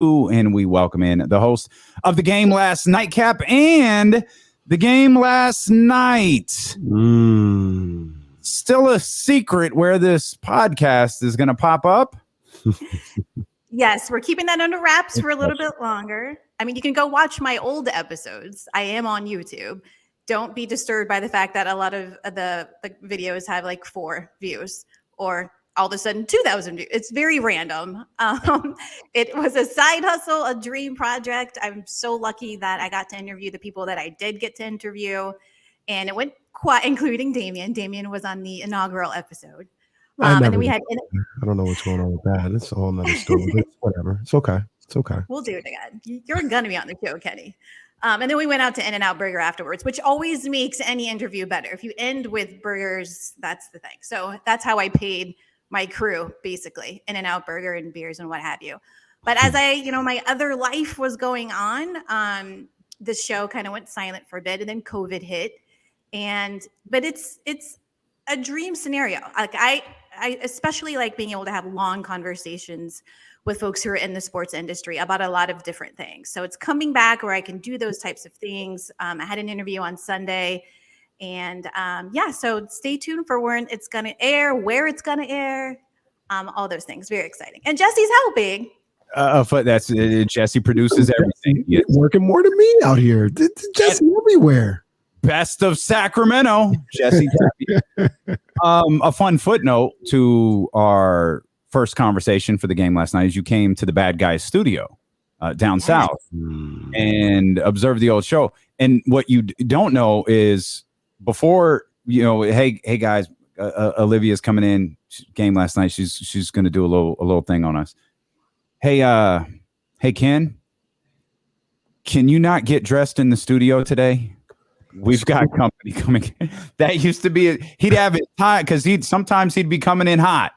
And we welcome in the host of the Game Last Nightcap and the Game Last Night. Still a secret where this podcast is going to pop up. Yes, we're keeping that under wraps for a little bit longer. I mean, you can go watch my old episodes. I am on YouTube. Don't be disturbed by the fact that a lot of the videos have like 4 views or all of a sudden 2,000 views. It's very random. It was a side hustle, a dream project. I'm so lucky that I got to interview the people that I did get to interview. And it went quite, including Damien. Damien was on the inaugural episode. And then we had. I don't know what's going on with that. It's a whole nother story. But whatever. It's okay. It's okay. We'll do it again. You're going to be on the show, Kenny. And then we went out to In-N-Out Burger afterwards, which always makes any interview better. If you end with burgers, that's the thing. So that's how I paid my crew, basically, In-N-Out Burger and beers and what have you. But as my other life was going on, this show kind of went silent for a bit, and then COVID hit. But it's a dream scenario. Like I especially like being able to have long conversations with folks who are in the sports industry about a lot of different things. So it's coming back where I can do those types of things. I had an interview on Sunday. And so stay tuned for when it's going to air, where it's going to air, all those things. Very exciting. And Jesse's helping. That's Jesse produces everything. He's working more than me out here. Jesse everywhere. Best of Sacramento, Jesse. A fun footnote to our first conversation for the Game Last Night is you came to the Bad Guys studio down south and observed the old show. And what you don't know is before, hey guys, Olivia's coming in. Game Last Night. She's going to do a little thing on us. Hey Ken, can you not get dressed in the studio today? We've got company coming. That used to be he'd have his time because sometimes he'd be coming in hot,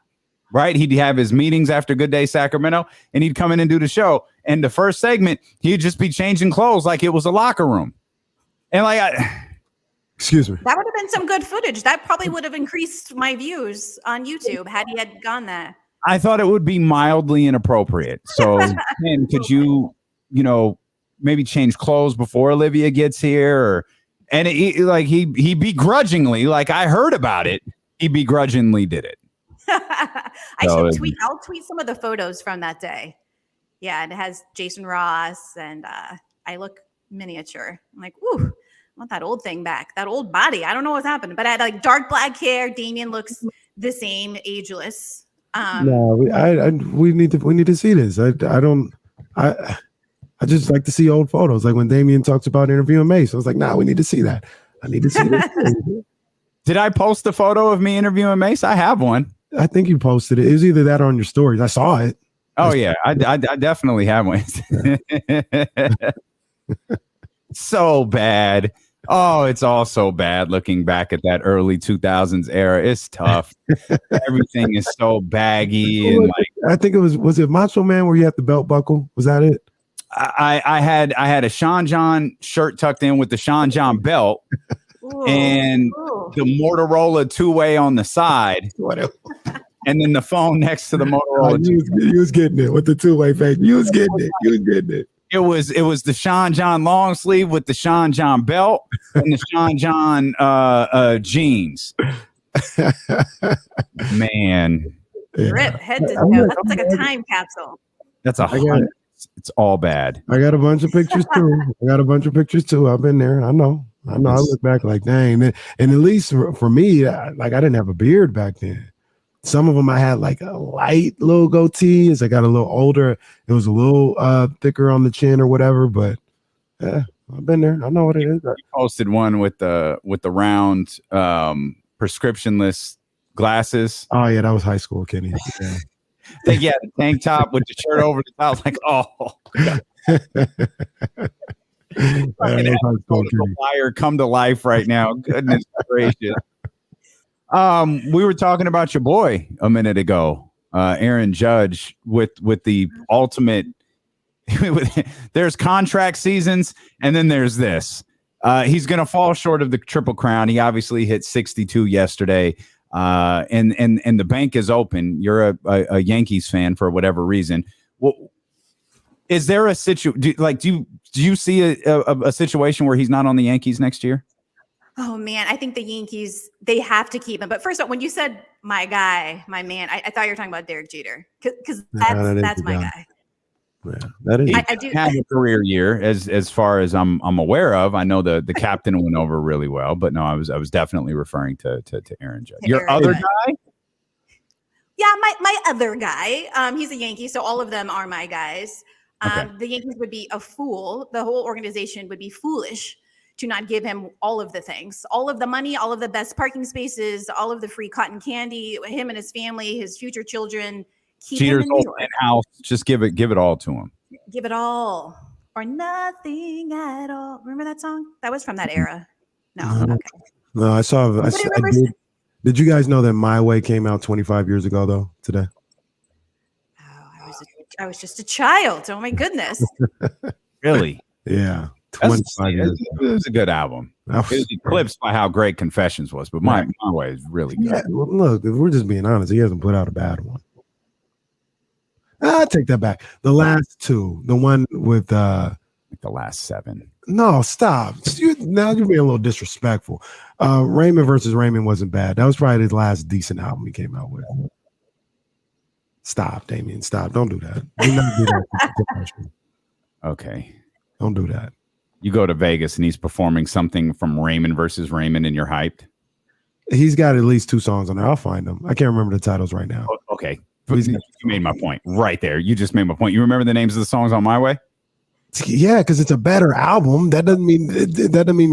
right? He'd have his meetings after Good Day Sacramento, and he'd come in and do the show. And the first segment, he'd just be changing clothes like it was a locker room. And excuse me. That would have been some good footage. That probably would have increased my views on YouTube had he had gone there. I thought it would be mildly inappropriate. So, Ken, could you, maybe change clothes before Olivia gets here? And he begrudgingly, like I heard about it, he begrudgingly did it. I'll tweet some of the photos from that day. Yeah, and it has Jason Ross, and I look miniature. I'm like, ooh, I want that old thing back, that old body. I don't know what's happened, but I had like dark black hair. Damien looks the same, ageless. No, we need to see this. I just like to see old photos. Like when Damien talks about interviewing Mace, I was like, we need to see that. I need to see this. Did I post a photo of me interviewing Mace? I have one. I think you posted it. It was either that or on your stories. I saw it. Oh, yeah. I definitely have one. So bad. Oh, it's all so bad looking back at that early 2000s era. It's tough. Everything is so baggy. And I think was it Macho Man where you had the belt buckle? Was that it? I had a Sean John shirt tucked in with the Sean John belt and the Motorola two-way on the side. And then the phone next to the Motorola. You was getting it with the two-way face. You was getting it. It was the Sean John long sleeve with the Sean John belt and the Sean John jeans. Man. Rip head to toe. That's like a time capsule. That's it's all bad. I got a bunch of pictures too. I've been there. I know. I look back like, dang. And at least for me, I didn't have a beard back then. Some of them I had like a light little goatee. As I got a little older, it was a little thicker on the chin or whatever. But yeah, I've been there. I know what it is. You posted one with the round prescriptionless glasses. Oh yeah, that was high school, Kenny. Yeah. The tank top with the shirt over the top. Like, the fire come to life right now. Goodness gracious. We were talking about your boy a minute ago, Aaron Judge, with the ultimate. There's contract seasons, and then there's this. He's going to fall short of the Triple Crown. He obviously hit 62 yesterday, and the bank is open. You're a Yankees fan for whatever reason. Is there a do you see a situation where he's not on the Yankees next year? Oh man, I think the Yankees, they have to keep him. But first of all, when you said my guy, my man, I thought you were talking about Derek Jeter because that's my guy. Yeah, that is. I do have a career year as far as I'm aware of. I know the captain went over really well, but no, I was definitely referring to Aaron Judge. Your other guy? Yeah, my other guy. He's a Yankee, so all of them are my guys. Okay. The Yankees would be a fool. The whole organization would be foolish to not give him all of the things, all of the money, all of the best parking spaces, all of the free cotton candy, him and his family, his future children. Keep him in New York. House, just give it all to him. Give it all or nothing at all. Remember that song? That was from that era. No, okay. No, I saw. Did you guys know that My Way came out 25 years ago though? Today. Oh, I was just a child. Oh my goodness. Really? Yeah. 25 years. It was a good album. It was eclipsed by how great Confessions was, but my Way is really good. Yeah, well, look, if we're just being honest, he hasn't put out a bad one. I take that back. The last two, the one with the last 7. No, stop. Now you're being a little disrespectful. Raymond versus Raymond wasn't bad. That was probably his last decent album he came out with. Stop, Damien. Stop. Don't do that. Do not do that. Okay. Don't do that. You go to Vegas and he's performing something from Raymond versus Raymond and you're hyped? He's got at least 2 songs on there. I'll find them. I can't remember the titles right now. Okay. You made my point right there. You just made my point. You remember the names of the songs on My Way? Yeah, because it's a better album. That doesn't mean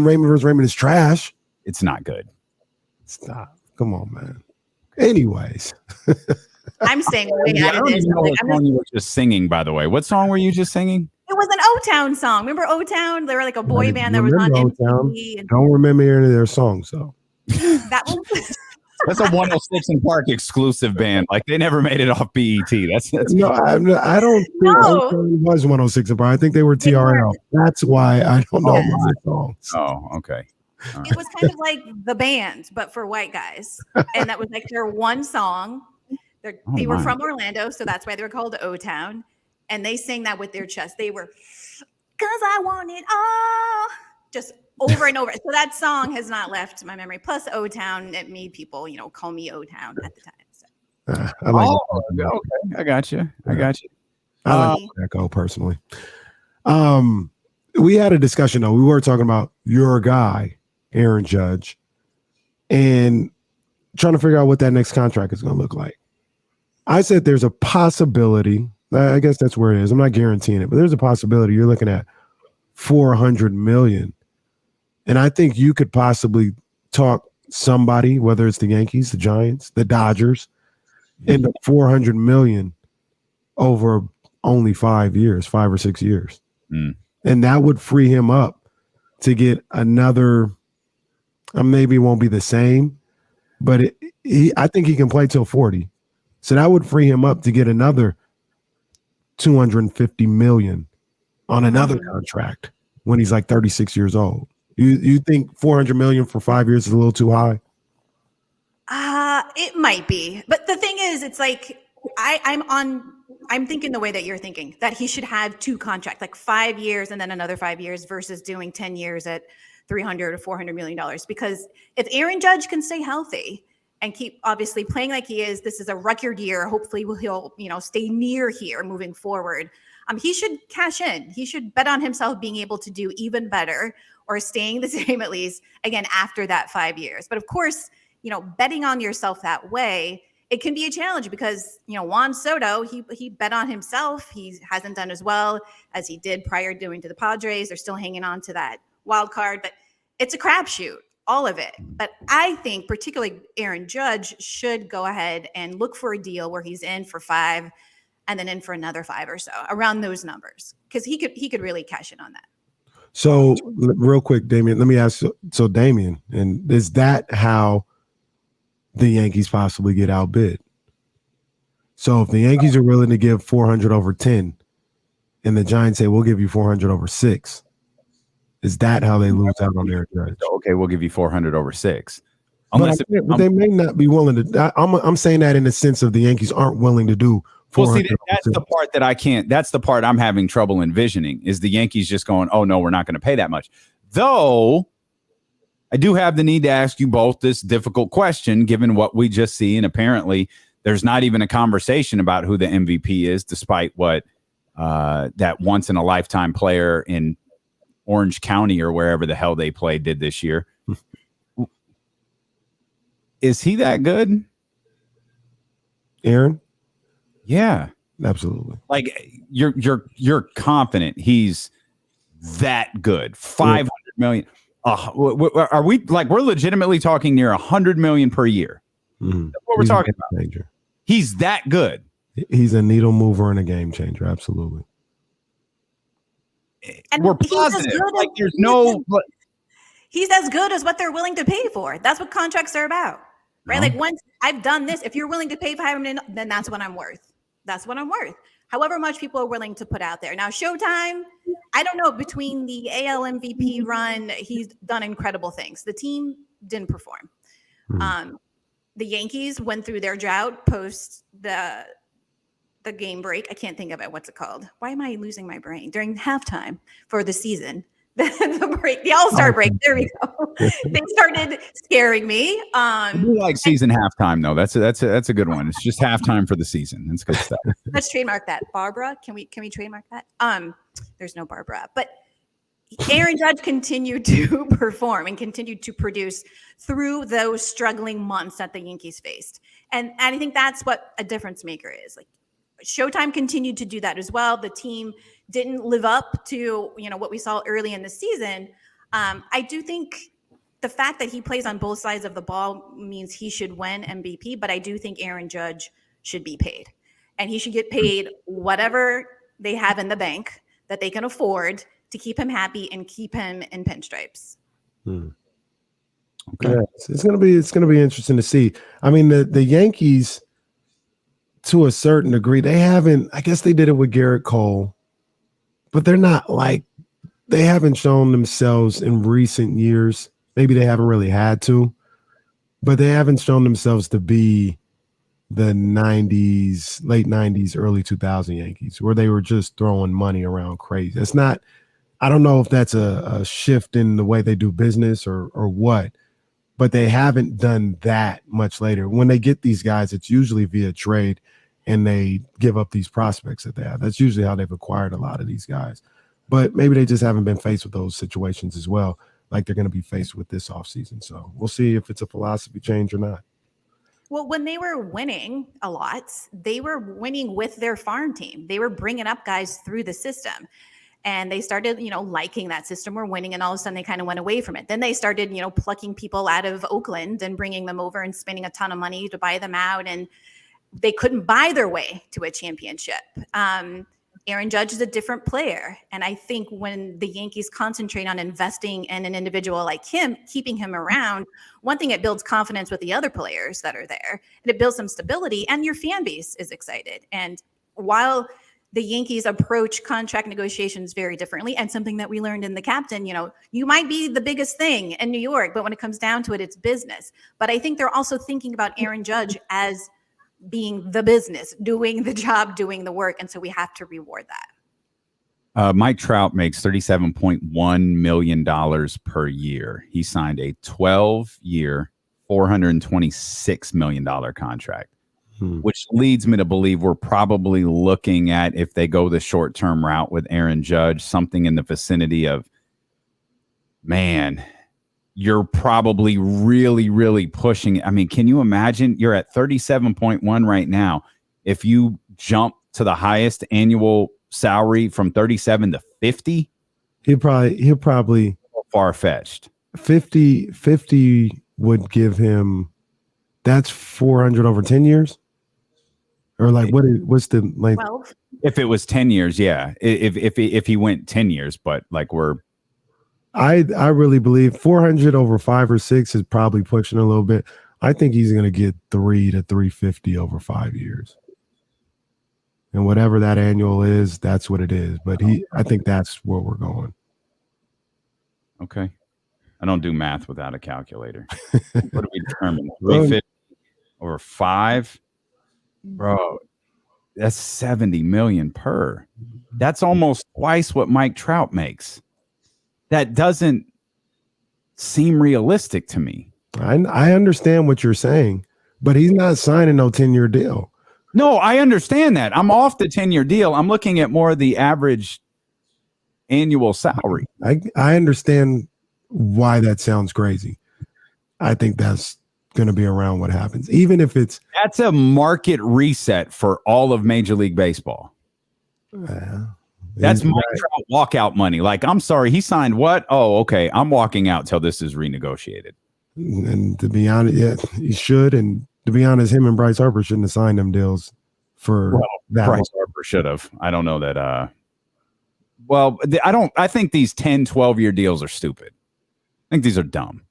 Raymond vs. Raymond is trash. It's not good. Stop. Come on, man. Anyways. I'm saying I don't even know what song you were just singing, by the way. What song were you just singing? It was an O-Town song. Remember O-Town? They were like a boy band that was on MTV. Don't remember any of their songs, though. That was that's a 106 in Park exclusive band. Like they never made it off BET. That's no. I don't think it was 106 in Park. I think they were TRL. That's why I don't know my songs. Oh, okay. It was kind of like the band, but for white guys, and that was like their one song. They were from Orlando, so that's why they were called O-Town, and they sang that with their chest. They were, 'cause I want it all, just over and over. So that song has not left my memory. Plus O-Town, it made people, call me O-Town at the time. So. I like okay. I got you. I like Echo personally. We had a discussion though. We were talking about your guy, Aaron Judge, and trying to figure out what that next contract is going to look like. I said there's a possibility. I guess that's where it is. I'm not guaranteeing it, but there's a possibility you're looking at $400 million. And I think you could possibly talk somebody, whether it's the Yankees, the Giants, the Dodgers, into $400 million over only 5 or 6 years. And that would free him up to get another, maybe it won't be the same, but I think he can play till 40. So that would free him up to get another $250 million on another contract when he's like 36 years old. You think $400 million for 5 years is a little too high? It might be, but the thing is, it's like I'm thinking the way that you're thinking, that he should have 2 contracts, like 5 years and then another 5 years versus doing 10 years at $300 or $400 million. Because if Aaron Judge can stay healthy and keep obviously playing like he is, this is a record year. Hopefully he'll stay near here moving forward. He should cash in. He should bet on himself being able to do even better or staying the same at least, again, after that 5 years. But of course, betting on yourself that way, it can be a challenge because, Juan Soto, he bet on himself. He hasn't done as well as he did prior doing to the Padres. They're still hanging on to that wild card, but it's a crapshoot, all of it. But I think particularly Aaron Judge should go ahead and look for a deal where he's in for 5 and then in for another 5 or so, around those numbers, because he could really cash in on that. So real quick, Damien, let me ask. So Damien, and is that how the Yankees possibly get outbid? So if the Yankees are willing to give 400 over 10 and the Giants say, we'll give you 400 over 6, is that how they lose out on Aaron Judge? Okay, we'll give you 400 over 6. But they may not be willing to. I'm saying that in the sense of the Yankees aren't willing to do Well, see, that's the part that I can't. That's the part I'm having trouble envisioning. Is the Yankees just going, "Oh no, we're not going to pay that much." Though I do have the need to ask you both this difficult question, given what we just see, and apparently there's not even a conversation about who the MVP is, despite what that once in a lifetime player in Orange County or wherever the hell they played did this year. Is he that good? Aaron? Yeah. Absolutely. Like you're confident he's that good. 500 million. Are we like we're legitimately talking near 100 million per year? Mm-hmm. That's what we're talking about. Changer. He's that good. He's a needle mover and a game changer. Absolutely. And we're positive. Like there's no. He's as good as what they're willing to pay for. That's what contracts are about, right? Like once I've done this, if you're willing to pay $5 million, then that's what I'm worth. That's what I'm worth. However much people are willing to put out there. Now, Showtime, I don't know, between the AL MVP run, he's done incredible things. The team didn't perform. The Yankees went through their drought post the game break. I can't think of it. What's it called? Why am I losing my brain? During halftime for the season. The break, the All-Star break. There we go. They started scaring me. I do like season halftime though. That's a good one. It's just halftime for the season. That's good stuff. Let's trademark that. Barbara, can we trademark that? There's no Barbara, but Aaron Judge continued to perform and continued to produce through those struggling months that the Yankees faced. And I think that's what a difference maker is. Like Showtime continued to do that as well. The team didn't live up to, what we saw early in the season. I do think the fact that he plays on both sides of the ball means he should win MVP, but I do think Aaron Judge should be paid. And he should get paid whatever they have in the bank that they can afford to keep him happy and keep him in pinstripes. Okay. Yeah, it's gonna be interesting to see. I mean, the Yankees, to a certain degree, they haven't. I guess they did it with Garrett Cole, but they're not like they haven't shown themselves in recent years. Maybe they haven't really had to, but they haven't shown themselves to be the 90s, late 90s, early 2000 Yankees, where they were just throwing money around crazy. It's not. I don't know if that's a shift in the way they do business or what, but they haven't done that much later. When they get these guys, it's usually via trade and they give up these prospects that they have. That's usually how they've acquired a lot of these guys. But maybe they just haven't been faced with those situations as well, like they're going to be faced with this offseason. So we'll see if it's a philosophy change or not. Well, when they were winning a lot, they were winning with their farm team. They were bringing up guys through the system. And they started, liking that system, were winning, and all of a sudden they kind of went away from it. Then they started, plucking people out of Oakland and bringing them over and spending a ton of money to buy them out, and they couldn't buy their way to a championship. Aaron Judge is a different player, and I think when the Yankees concentrate on investing in an individual like him, keeping him around, one thing, it builds confidence with the other players that are there, and it builds some stability, and your fan base is excited. And while the Yankees approach contract negotiations very differently, and something that we learned in The Captain, you might be the biggest thing in New York, but when it comes down to it, it's business. But I think they're also thinking about Aaron Judge as being the business, doing the job, doing the work. And so we have to reward that. Mike Trout makes $37.1 million per year. He signed a 12-year, $426 million contract. Which leads me to believe we're probably looking at, if they go the short-term route with Aaron Judge, something in the vicinity of, man, you're probably really, really pushing. I mean, can you imagine? You're at 37.1 right now. If you jump to the highest annual salary from 37 to 50, he'll probably far-fetched. 50 would give him, that's 400 over 10 years. Or like what's the length? 12. If it was 10 years, yeah. If he went 10 years, but like I really believe 400 over 5 or 6 is probably pushing a little bit. I think he's going to get 3 to 350 over 5 years. And whatever that annual is, that's what it is. But I think that's where we're going. Okay. I don't do math without a calculator. What do we determine? 350 over 5? Bro, That's $70 million per. That's almost twice what Mike Trout makes. That doesn't seem realistic to me. I understand what you're saying, but he's not signing no 10-year deal. No, I understand that. I'm off the 10-year deal. I'm looking at more of the average annual salary. I understand why that sounds crazy. I think that's going to be around what happens, even if it's that's a market reset for all of Major League Baseball. That's Mike Trout walkout money. Like, I'm sorry, he signed what? Oh, okay, I'm walking out till this is renegotiated. And to be honest, yeah, he should. And to be honest, him and Bryce Harper shouldn't have signed them deals for that. Bryce Harper should have. I don't know that. I think these 10, 12-year deals are stupid. I think these are dumb.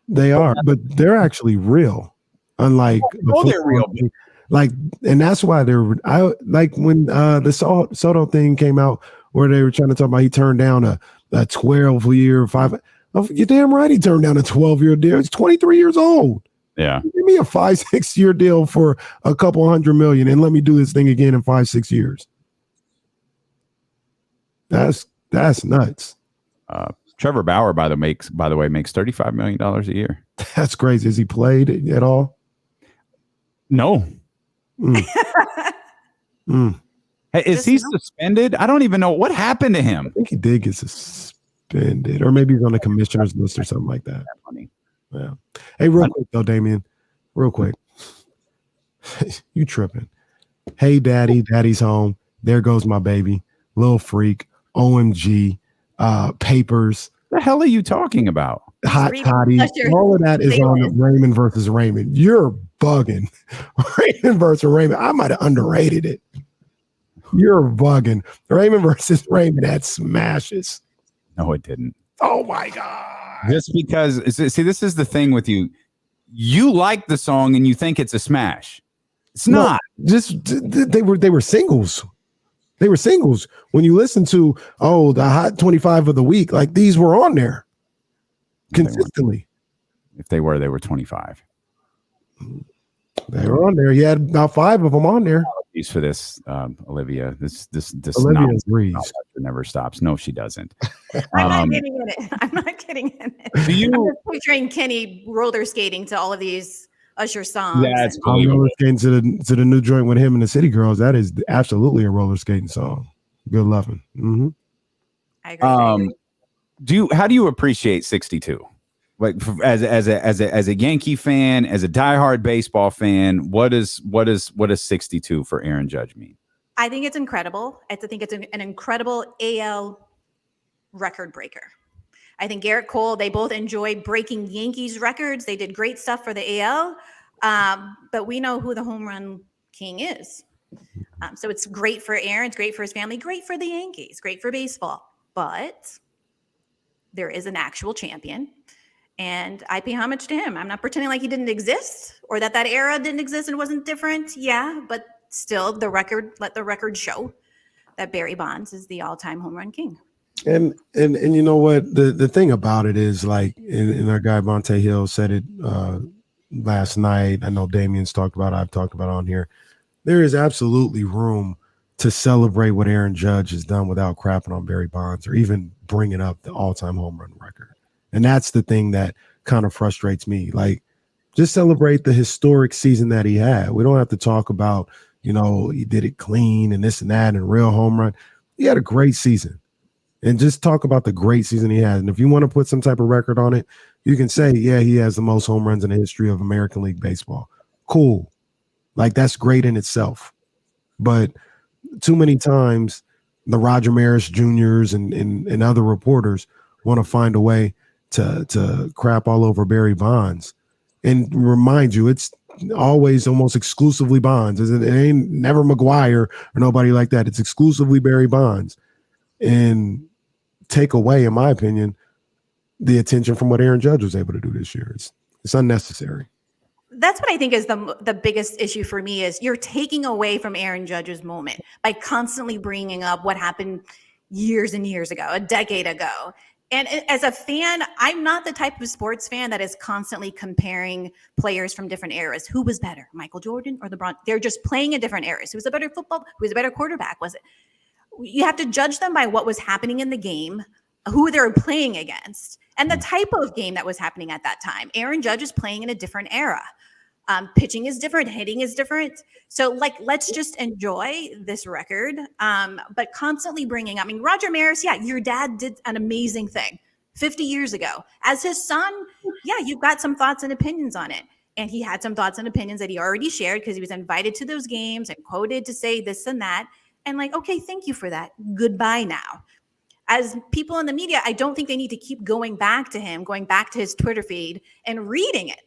They are, but they're actually real. Unlike they're real. Like, and that's why I like when the Soto thing came out where they were trying to talk about he turned down a 12-year, 5. Oh, you're damn right he turned down a 12-year deal. He's 23 years old. Yeah. Give me a 5-6 year deal for a couple $100 million and let me do this thing again in 5-6 years. That's nuts. Trevor Bauer, by the way, makes $35 million a year. That's crazy. Has he played at all? No. Hey, is he suspended? I don't even know what happened to him. I think he did get suspended, or maybe he's on the commissioner's list or something like that. Funny. Yeah. Hey, real quick though, Damien. Real quick. You tripping? Hey, daddy's home. There goes my baby. Little freak. OMG. Papers. The hell are you talking about? Hot toddy. All of that is on Raymond versus Raymond. You're bugging. Raymond versus Raymond. I might have underrated it. You're bugging. Raymond versus Raymond had smashes. No, it didn't. Oh my God. Just because, see, this is the thing with you. You like the song and you think it's a smash. It's not. Just they were singles. They were singles. When you listen to the Hot 25 of the week, like these were on there consistently. If they were 25. They were on there. You had about 5 of them on there. Apologies for this, Olivia. This Olivia agrees. Never stops. No, she doesn't. I'm not getting in it. I'm not getting in it. Do you? I'm just picturing Kenny roller skating to all of these Usher songs. Yeah, it's roller skating to the new joint with him and the City Girls. That is absolutely a roller skating song. Good loving. Mm-hmm. I agree. How do you appreciate 62? Like as a Yankee fan, as a diehard baseball fan, what does 62 for Aaron Judge mean? I think it's incredible. I think it's an incredible AL record breaker. I think Garrett Cole, they both enjoy breaking Yankees records. They did great stuff for the AL, but we know who the home run king is. So it's great for Aaron. It's great for his family. Great for the Yankees. Great for baseball. But there is an actual champion, and I pay homage to him. I'm not pretending like he didn't exist or that era didn't exist and wasn't different. Yeah, but still, let the record show that Barry Bonds is the all-time home run king. And you know what? The thing about it is, like, and our guy Monte Hill said it last night. I know Damien's talked about it. I've talked about it on here. There is absolutely room to celebrate what Aaron Judge has done without crapping on Barry Bonds or even bringing up the all-time home run record. And that's the thing that kind of frustrates me. Like, just celebrate the historic season that he had. We don't have to talk about, he did it clean and this and that and real home run. He had a great season. And just talk about the great season he had. And if you want to put some type of record on it, you can say, yeah, he has the most home runs in the history of American League Baseball. Cool. Like, that's great in itself. But too many times the Roger Maris Juniors and other reporters want to find a way to crap all over Barry Bonds. And remind you, it's always almost exclusively Bonds. It ain't never McGuire or nobody like that. It's exclusively Barry Bonds. And take away, in my opinion, the attention from what Aaron Judge was able to do this year. It's unnecessary. That's what I think is the biggest issue for me is you're taking away from Aaron Judge's moment by constantly bringing up what happened years and years ago, a decade ago. And as a fan, I'm not the type of sports fan that is constantly comparing players from different eras. Who was better, Michael Jordan or LeBron? They're just playing in different eras. Who was a better football? Who was a better quarterback? Was it? You have to judge them by what was happening in the game, who they were playing against, and the type of game that was happening at that time. Aaron Judge is playing in a different era. Pitching is different, hitting is different. So, let's just enjoy this record. But constantly bringing up, Roger Maris, yeah, your dad did an amazing thing 50 years ago. As his son, yeah, you've got some thoughts and opinions on it. And he had some thoughts and opinions that he already shared because he was invited to those games and quoted to say this and that. And okay, thank you for that. Goodbye now. As people in the media, I don't think they need to keep going back to him, going back to his Twitter feed and reading it.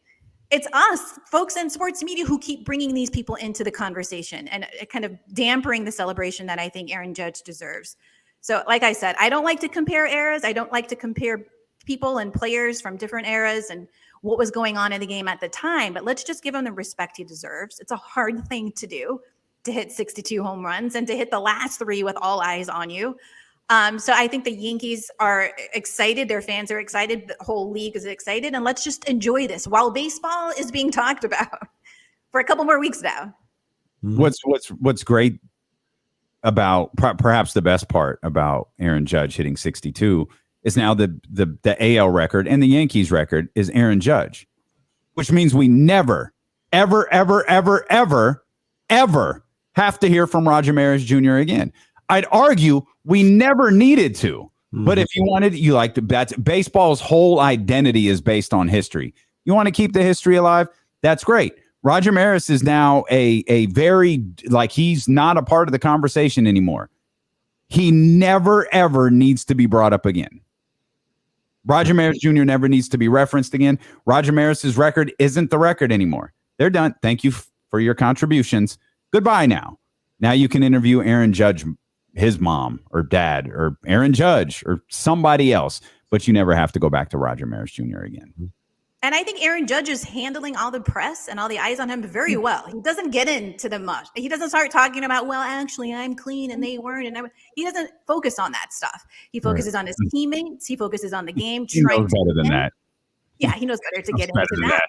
It's us, folks in sports media, who keep bringing these people into the conversation and kind of dampering the celebration that I think Aaron Judge deserves. So, like I said, I don't like to compare eras. I don't like to compare people and players from different eras and what was going on in the game at the time. But let's just give him the respect he deserves. It's a hard thing to do, to hit 62 home runs and to hit the last 3 with all eyes on you. So I think the Yankees are excited. Their fans are excited. The whole league is excited. And let's just enjoy this while baseball is being talked about for a couple more weeks now. What's great about perhaps the best part about Aaron Judge hitting 62 is now the AL record and the Yankees record is Aaron Judge, which means we never, ever, ever, ever, ever, ever have to hear from Roger Maris Jr. again. I'd argue we never needed to, but if you wanted, that's baseball's whole identity is based on history. You want to keep the history alive? That's great. Roger Maris is now a very, he's not a part of the conversation anymore. He never, ever needs to be brought up again. Roger Maris Jr. never needs to be referenced again. Roger Maris's record isn't the record anymore. They're done. Thank you for your contributions. Goodbye now. Now you can interview Aaron Judge, his mom or dad, or Aaron Judge or somebody else, but you never have to go back to Roger Maris Jr. again. And I think Aaron Judge is handling all the press and all the eyes on him very well. He doesn't get into the mush. He doesn't start talking about, well, actually, I'm clean and they weren't. And he doesn't focus on that stuff. He focuses on his teammates. He focuses on the game. He knows better than that. Yeah, he knows better to get into that.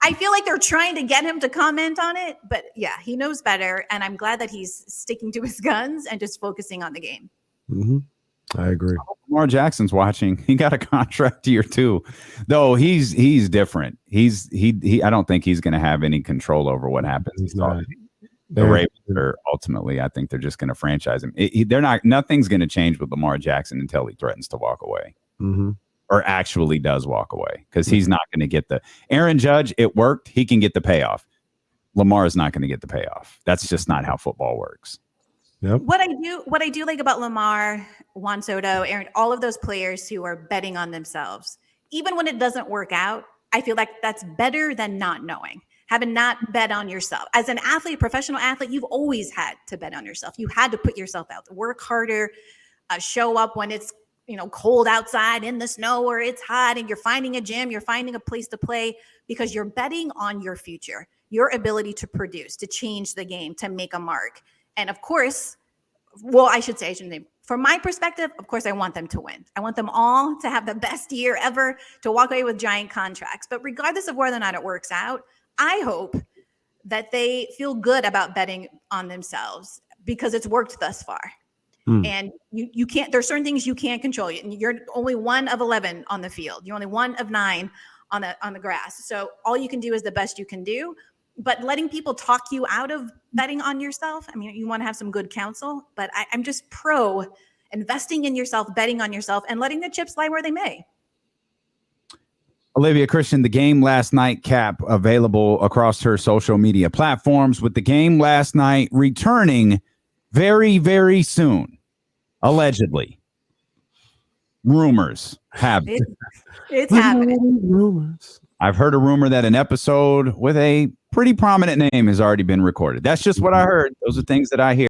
I feel like they're trying to get him to comment on it, but yeah, he knows better. And I'm glad that he's sticking to his guns and just focusing on the game. Mm-hmm. I agree. Lamar Jackson's watching. He got a contract year 2, though. He's different. He I don't think he's going to have any control over what happens. He's not. The Ravens are ultimately, I think they're just going to franchise him. They're not. Nothing's going to change with Lamar Jackson until he threatens to walk away. Mm-hmm. Or actually does walk away, because he's not going to get the Aaron Judge. It worked. He can get the payoff. Lamar is not going to get the payoff. That's just not how football works. Yep. What I do like about Lamar, Juan Soto, Aaron, all of those players who are betting on themselves, even when it doesn't work out, I feel like that's better than not knowing. Having not bet on yourself. As an athlete, professional athlete, you've always had to bet on yourself. You had to put yourself out, work harder, show up when it's cold outside in the snow or it's hot and you're finding a gym, you're finding a place to play because you're betting on your future, your ability to produce, to change the game, to make a mark. And of course, from my perspective, of course, I want them to win. I want them all to have the best year ever, to walk away with giant contracts. But regardless of whether or not it works out, I hope that they feel good about betting on themselves because it's worked thus far. And you can't, there's certain things you can't control. You're only 1 of 11 on the field. You're only 1 of 9 on the grass. So all you can do is the best you can do. But letting people talk you out of betting on yourself, you want to have some good counsel, but I'm just pro investing in yourself, betting on yourself, and letting the chips lie where they may. Olivia Christian, the game last night cap available across her social media platforms, with the game last night returning very, very soon. Allegedly. Rumors have it. It's happening. Rumors. I've heard a rumor that an episode with a pretty prominent name has already been recorded. That's just what I heard. Those are things that I hear.